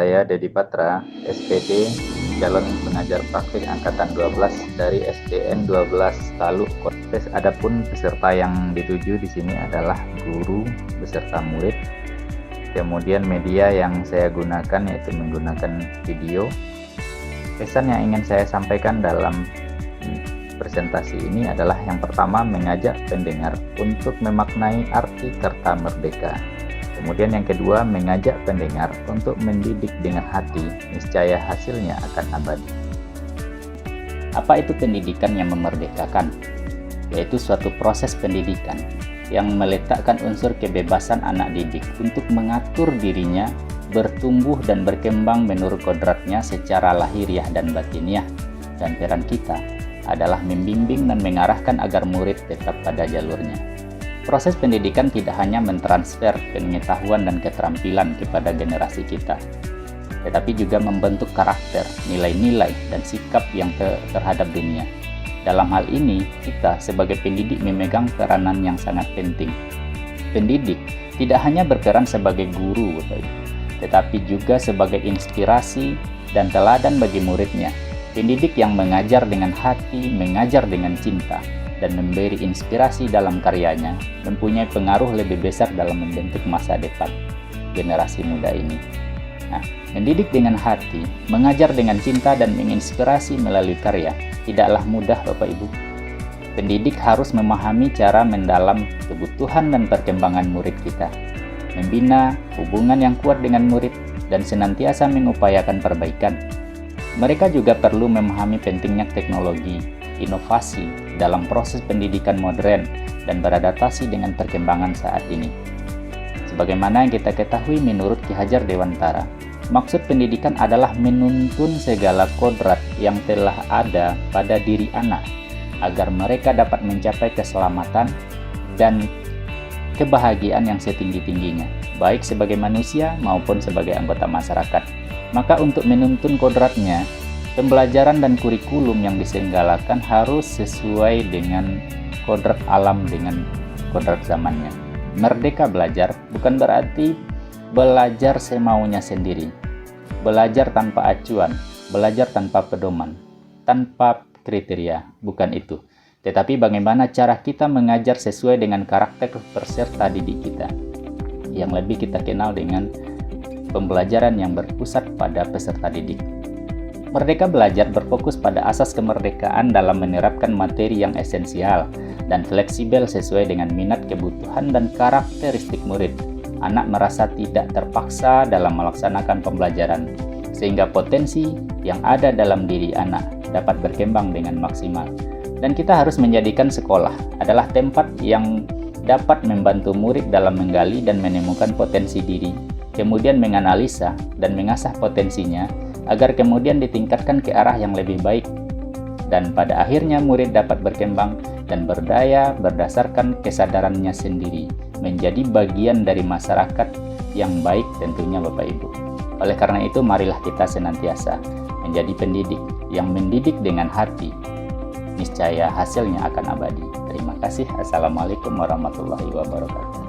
Saya Dedi Patra, SPD, calon pengajar praktik angkatan 12 dari SDN 12 Taluh. Adapun peserta yang dituju di sini adalah guru beserta murid. Kemudian media yang saya gunakan yaitu menggunakan video. Pesan yang ingin saya sampaikan dalam presentasi ini adalah yang pertama, mengajak pendengar untuk memaknai arti kata merdeka. Kemudian yang kedua, mengajak pendengar untuk mendidik dengan hati, niscaya hasilnya akan abadi. Apa itu pendidikan yang memerdekakan? Yaitu suatu proses pendidikan yang meletakkan unsur kebebasan anak didik untuk mengatur dirinya, bertumbuh dan berkembang menurut kodratnya secara lahiriah dan batiniah. Dan peran kita adalah membimbing dan mengarahkan agar murid tetap pada jalurnya. Proses pendidikan tidak hanya mentransfer pengetahuan dan keterampilan kepada generasi kita, tetapi juga membentuk karakter, nilai-nilai, dan sikap yang terhadap dunia. Dalam hal ini, kita sebagai pendidik memegang peranan yang sangat penting. Pendidik tidak hanya berperan sebagai guru, tetapi juga sebagai inspirasi dan teladan bagi muridnya. Pendidik yang mengajar dengan hati, mengajar dengan cinta, dan memberi inspirasi dalam karyanya mempunyai pengaruh lebih besar dalam membentuk masa depan generasi muda ini. Nah, mendidik dengan hati, mengajar dengan cinta, dan menginspirasi melalui karya tidaklah mudah, Bapak Ibu. Pendidik harus memahami cara mendalam kebutuhan dan perkembangan murid kita, membina hubungan yang kuat dengan murid, dan senantiasa mengupayakan perbaikan. Mereka juga perlu memahami pentingnya teknologi, inovasi dalam proses pendidikan modern dan beradaptasi dengan perkembangan saat ini. Sebagaimana yang kita ketahui menurut Ki Hajar Dewantara, maksud pendidikan adalah menuntun segala kodrat yang telah ada pada diri anak agar mereka dapat mencapai keselamatan dan kebahagiaan yang setinggi-tingginya, baik sebagai manusia maupun sebagai anggota masyarakat. Maka untuk menuntun kodratnya, pembelajaran dan kurikulum yang disenggalakan harus sesuai dengan kodrat alam dengan kodrat zamannya. Merdeka belajar bukan berarti belajar semaunya sendiri, belajar tanpa acuan, belajar tanpa pedoman, tanpa kriteria, bukan itu. Tetapi bagaimana cara kita mengajar sesuai dengan karakter peserta didik kita, yang lebih kita kenal dengan pembelajaran yang berpusat pada peserta didik. Merdeka belajar berfokus pada asas kemerdekaan dalam menerapkan materi yang esensial dan fleksibel sesuai dengan minat, kebutuhan, dan karakteristik murid. Anak merasa tidak terpaksa dalam melaksanakan pembelajaran, sehingga potensi yang ada dalam diri anak dapat berkembang dengan maksimal. Dan kita harus menjadikan sekolah adalah tempat yang dapat membantu murid dalam menggali dan menemukan potensi diri, kemudian menganalisa dan mengasah potensinya, agar kemudian ditingkatkan ke arah yang lebih baik, dan pada akhirnya murid dapat berkembang dan berdaya berdasarkan kesadarannya sendiri, menjadi bagian dari masyarakat yang baik tentunya, Bapak Ibu. Oleh karena itu, marilah kita senantiasa menjadi pendidik yang mendidik dengan hati, niscaya hasilnya akan abadi. Terima kasih. Assalamualaikum warahmatullahi wabarakatuh.